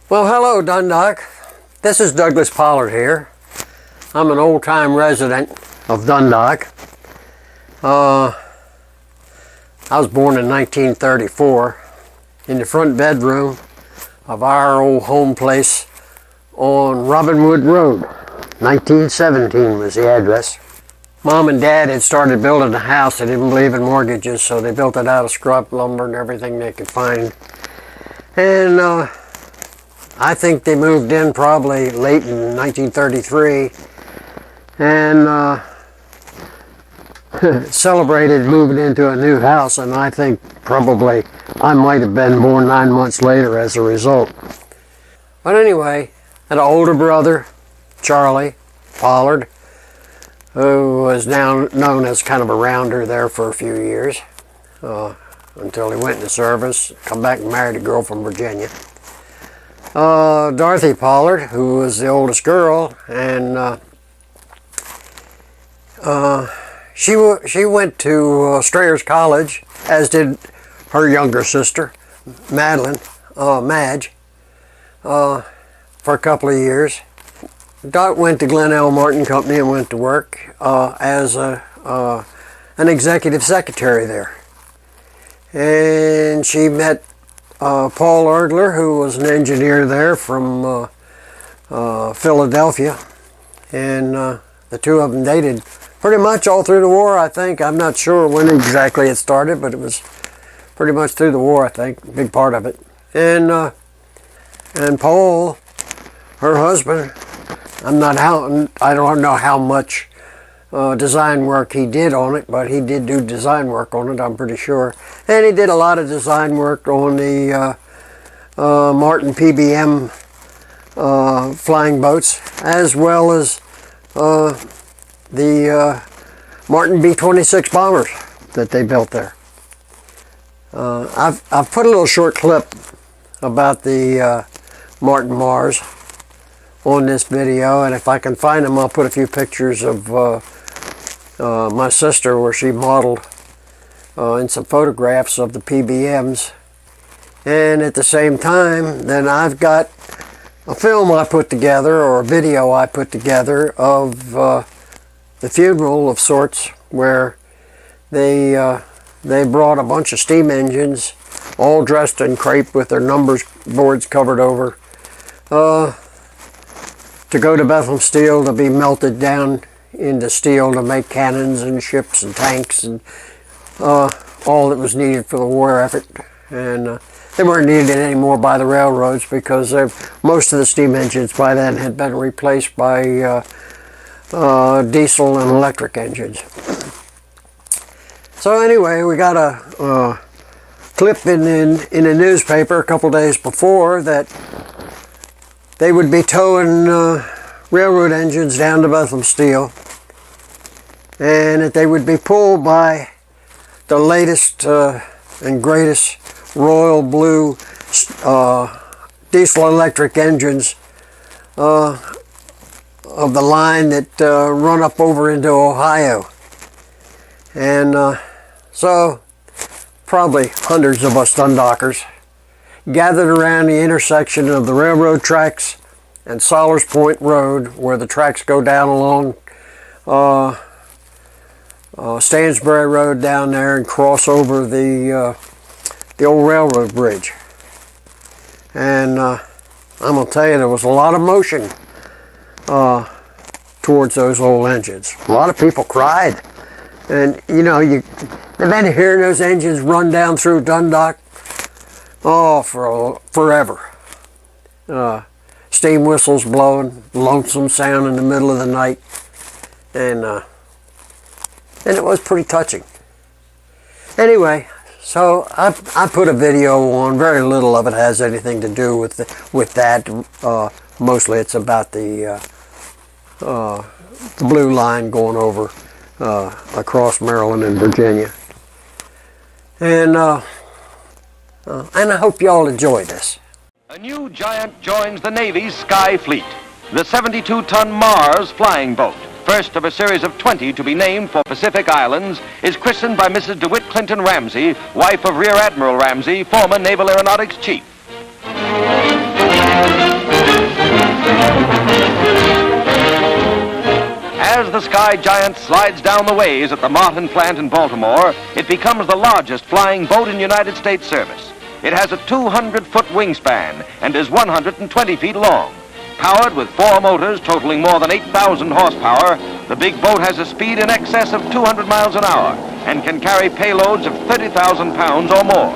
Well, hello Dundalk. This is Douglas Pollard here. I'm an old-time resident of Dundalk. I was born in 1934 in the front bedroom of our old home place on Robinwood Road. 1917 was the address. Mom and Dad had started building a house. They didn't believe in mortgages, so they built it out of scrap lumber and everything they could find. And I think they moved in probably late in 1933 and celebrated moving into a new house, and I think probably I might have been born 9 months later as a result. But anyway, I had an older brother, Charlie Pollard, who was now known as kind of a rounder there for a few years until he went into service, come back and married a girl from Virginia. Dorothy Pollard, who was the oldest girl, and she went to Strayers College, as did her younger sister, Madge, for a couple of years. Dot went to Glenn L. Martin Company and went to work as an executive secretary there. And she met Paul Erdler, who was an engineer there from Philadelphia, and the two of them dated pretty much all through the war, I think. I'm not sure when exactly it started, but it was pretty much through the war, I think, a big part of it. And Paul, her husband, I don't know how much design work he did on it, but he did do design work on it, I'm pretty sure. And he did a lot of design work on the Martin PBM flying boats, as well as the Martin B-26 bombers that they built there. I've put a little short clip about the Martin Mars on this video, and if I can find them, I'll put a few pictures of my sister where she modeled and some photographs of the PBMs. And at the same time, then I've got a film I put together, or a video I put together, of the funeral of sorts, where they brought a bunch of steam engines all dressed in crepe with their numbers boards covered over to go to Bethlehem Steel to be melted down into steel to make cannons and ships and tanks and all that was needed for the war effort. And they weren't needed anymore by the railroads, because most of the steam engines by then had been replaced by diesel and electric engines. So anyway, we got a clip in a newspaper a couple days before that they would be towing railroad engines down to Bethlehem Steel, and that they would be pulled by the latest and greatest royal blue diesel electric engines of the line that run up over into Ohio. And so probably hundreds of us Dundockers gathered around the intersection of the railroad tracks and Solars Point Road, where the tracks go down along Stansbury Road down there and cross over the old railroad bridge. And I'm going to tell you, there was a lot of motion towards those old engines. A lot of people cried. And you know, they've been hearing those engines run down through Dundalk for forever. Steam whistles blowing, lonesome sound in the middle of the night, and it was pretty touching. Anyway, so I put a video on. Very little of it has anything to do with that. Mostly it's about the blue line going over across Maryland and Virginia, and I hope you all enjoy this. A new giant joins the Navy's Sky Fleet, the 72-ton Mars flying boat. First of a series of 20 to be named for Pacific Islands, is christened by Mrs. DeWitt Clinton Ramsey, wife of Rear Admiral Ramsey, former Naval Aeronautics Chief. the Sky Giant slides down the ways at the Martin plant in Baltimore, it becomes the largest flying boat in United States service. It has a 200-foot wingspan and is 120 feet long. Powered with 4 motors totaling more than 8,000 horsepower, the big boat has a speed in excess of 200 miles an hour and can carry payloads of 30,000 pounds or more.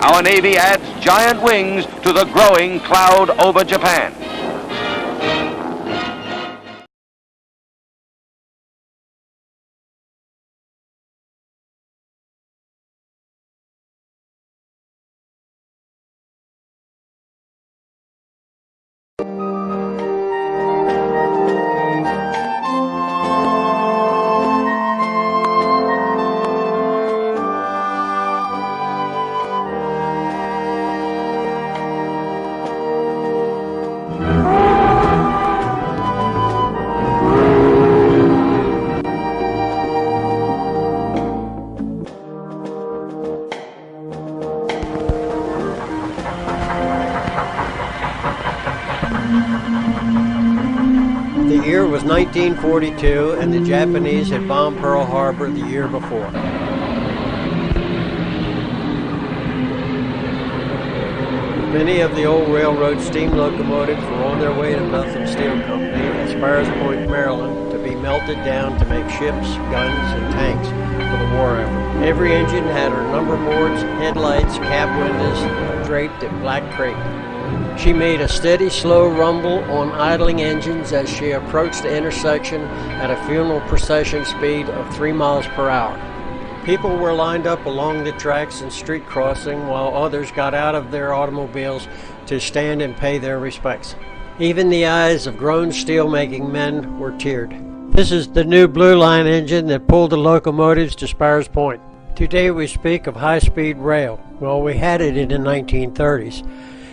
Our Navy adds giant wings to the growing cloud over Japan. The year was 1942, and the Japanese had bombed Pearl Harbor the year before. Many of the old railroad steam locomotives were on their way to Bethlehem Steel Company at Spires Point, Maryland, to be melted down to make ships, guns, and tanks for the war effort. Every engine had her number boards, headlights, cab windows draped in black crepe. She made a steady, slow rumble on idling engines as she approached the intersection at a funeral procession speed of 3 miles per hour. People were lined up along the tracks and street crossing while others got out of their automobiles to stand and pay their respects. Even the eyes of grown steel-making men were teared. This is the new Blue Line engine that pulled the locomotives to Spires Point. Today we speak of high-speed rail. Well, we had it in the 1930s.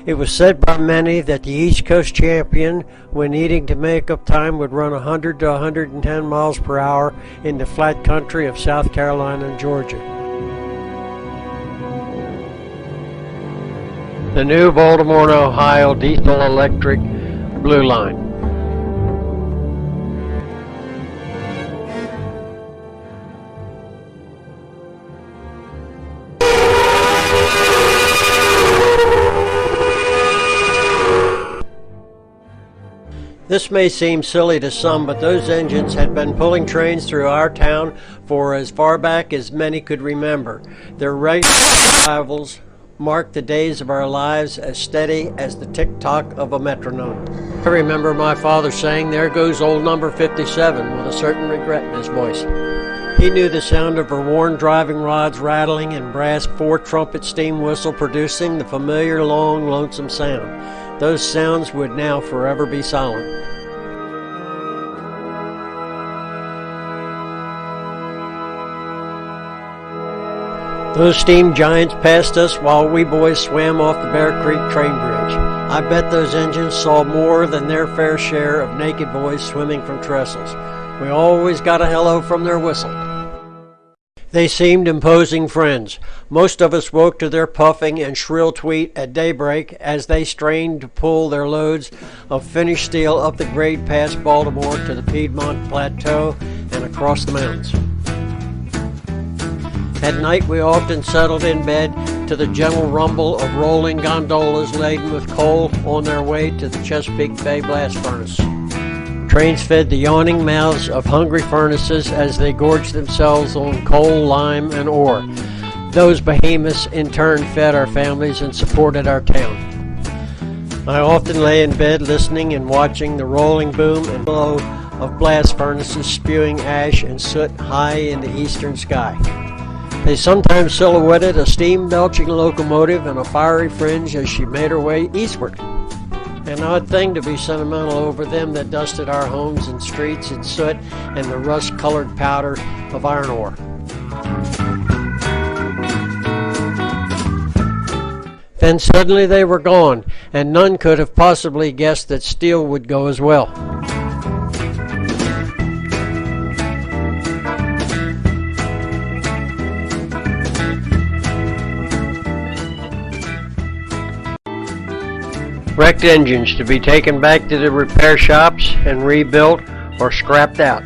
It was said by many that the East Coast champion, when needing to make up time, would run 100 to 110 miles per hour in the flat country of South Carolina and Georgia. The new Baltimore and Ohio diesel electric Blue Line. This may seem silly to some, but those engines had been pulling trains through our town for as far back as many could remember. Their regular arrivals marked the days of our lives as steady as the tick-tock of a metronome. I remember my father saying, "There goes old number 57," with a certain regret in his voice. He knew the sound of her worn driving rods rattling and brass 4-trumpet steam whistle producing the familiar long, lonesome sound. Those sounds would now forever be silent. Those steam giants passed us while we boys swam off the Bear Creek train bridge. I bet those engines saw more than their fair share of naked boys swimming from trestles. We always got a hello from their whistle. They seemed imposing friends. Most of us woke to their puffing and shrill tweet at daybreak as they strained to pull their loads of finished steel up the grade past Baltimore to the Piedmont Plateau and across the mountains. At night we often settled in bed to the gentle rumble of rolling gondolas laden with coal on their way to the Chesapeake Bay blast furnace. Trains fed the yawning mouths of hungry furnaces as they gorged themselves on coal, lime, and ore. Those behemoths in turn fed our families and supported our town. I often lay in bed listening and watching the rolling boom and blow of blast furnaces spewing ash and soot high in the eastern sky. They sometimes silhouetted a steam-belching locomotive and a fiery fringe as she made her way eastward. An odd thing to be sentimental over them that dusted our homes and streets in soot and the rust-colored powder of iron ore. Then suddenly they were gone, and none could have possibly guessed that steel would go as well. Wrecked engines to be taken back to the repair shops and rebuilt or scrapped out.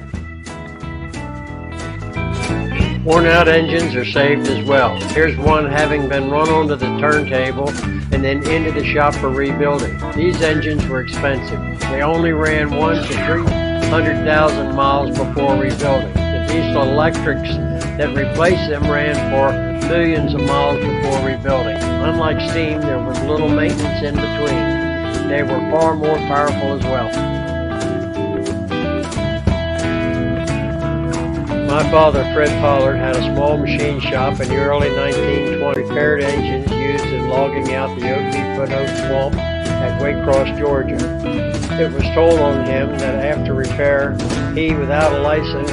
Worn out engines are saved as well. Here's one having been run onto the turntable and then into the shop for rebuilding. These engines were expensive. They only ran 1 to 300,000 miles before rebuilding. The diesel electrics that replaced them ran for millions of miles before rebuilding. Unlike steam, there was little maintenance in between. They were far more powerful as well. My father, Fred Pollard, had a small machine shop in the early 1920s, repaired engines used in logging out the Oak Swamp at Waycross, Georgia. It was told on him that after repair, he, without a license,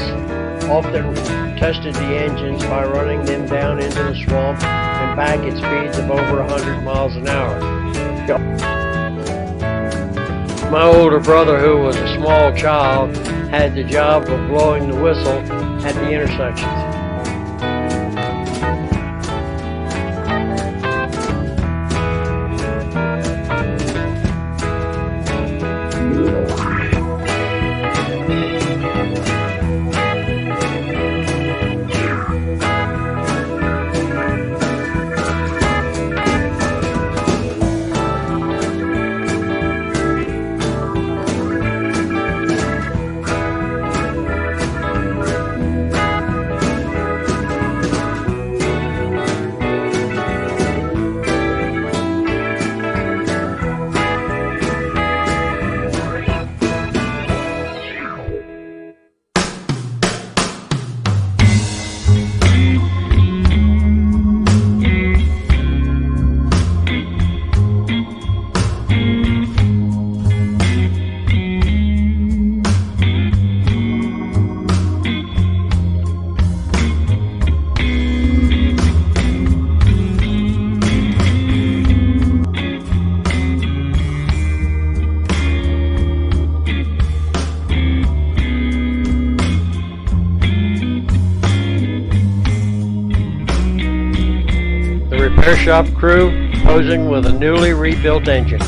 often tested the engines by running them down into the swamp and back at speeds of over 100 miles an hour. My older brother, who was a small child, had the job of blowing the whistle at the intersections. Repair shop crew posing with a newly rebuilt engine.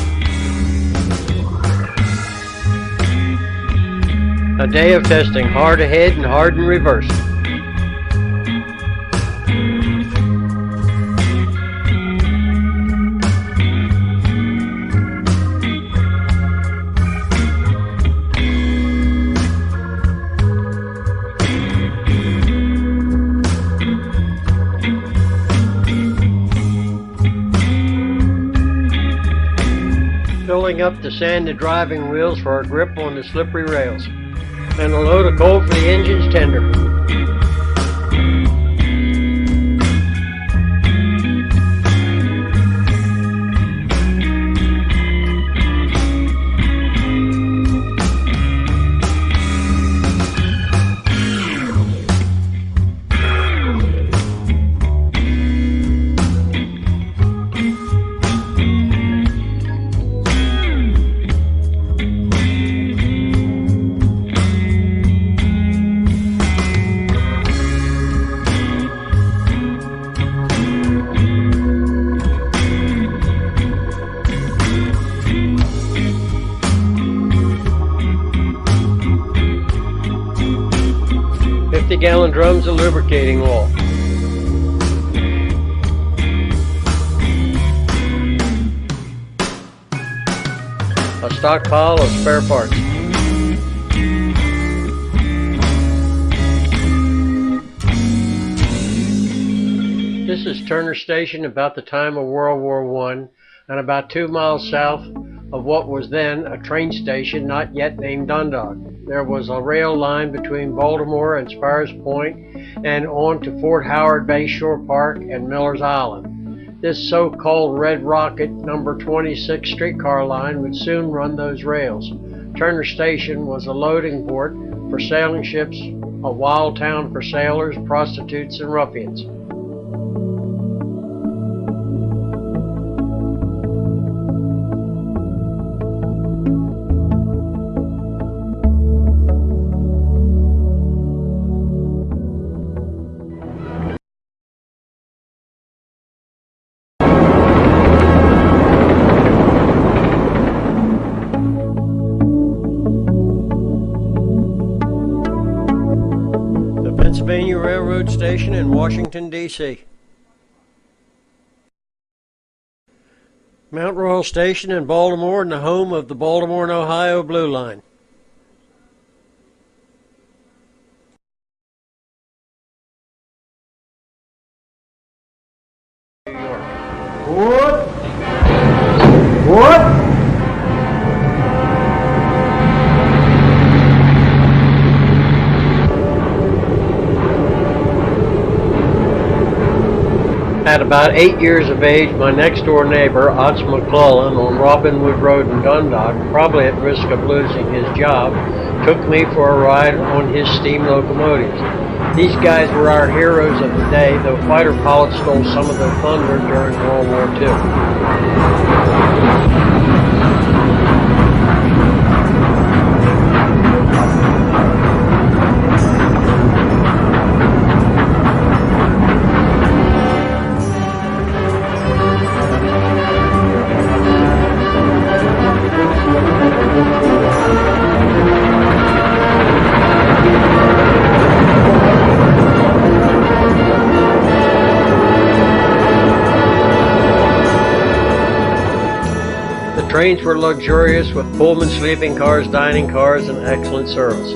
A day of testing, hard ahead and hard in reverse. Filling up the sand and driving wheels for a grip on the slippery rails, and a load of coal for the engine's tender. Gallon drums of lubricating oil. A stockpile of spare parts. This is Turner Station about the time of World War I and about 2 miles south of what was then a train station not yet named Dundalk. There was a rail line between Baltimore and Spires Point and on to Fort Howard Bayshore Park and Miller's Island. This so-called Red Rocket number 26 streetcar line would soon run those rails. Turner Station was a loading port for sailing ships, a wild town for sailors, prostitutes, and ruffians. Pennsylvania Railroad Station in Washington, D.C. Mount Royal Station in Baltimore and the home of the Baltimore and Ohio Blue Line. New York. What? At about 8 years of age, my next-door neighbor, Otts McClellan, on Robin Wood Road in Dundalk, probably at risk of losing his job, took me for a ride on his steam locomotives. These guys were our heroes of the day, though fighter pilots stole some of their thunder during World War II. The trains were luxurious with Pullman sleeping cars, dining cars, and excellent service.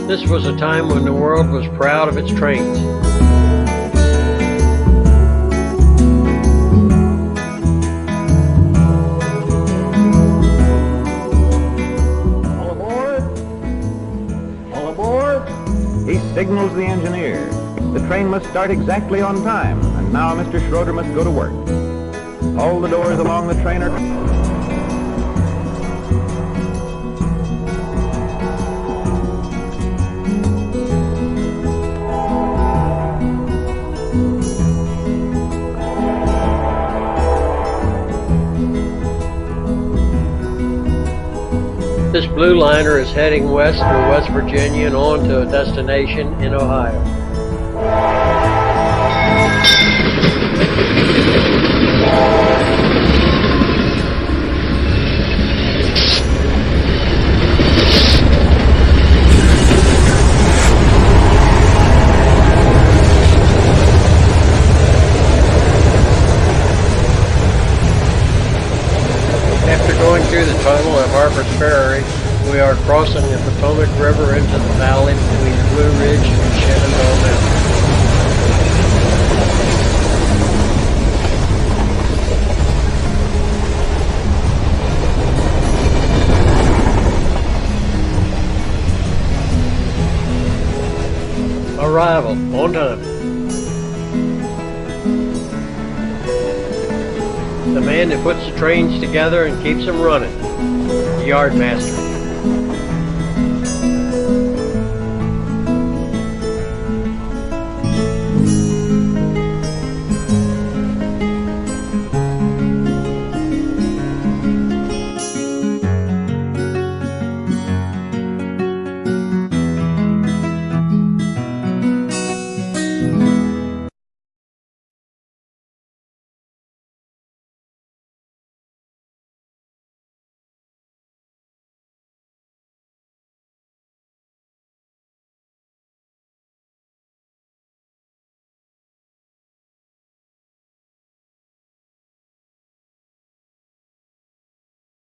This was a time when the world was proud of its trains. He signals the engineer. The train must start exactly on time, and now Mr. Schroeder must go to work. All the doors along the train are... This blue liner is heading west through West Virginia and on to a destination in Ohio. After going through the tunnel at Harper's Ferry, we are crossing the Potomac River into the valley between Blue Ridge and Shenandoah Mountain. Arrival, on time. The man that puts the trains together and keeps them running, the yard master.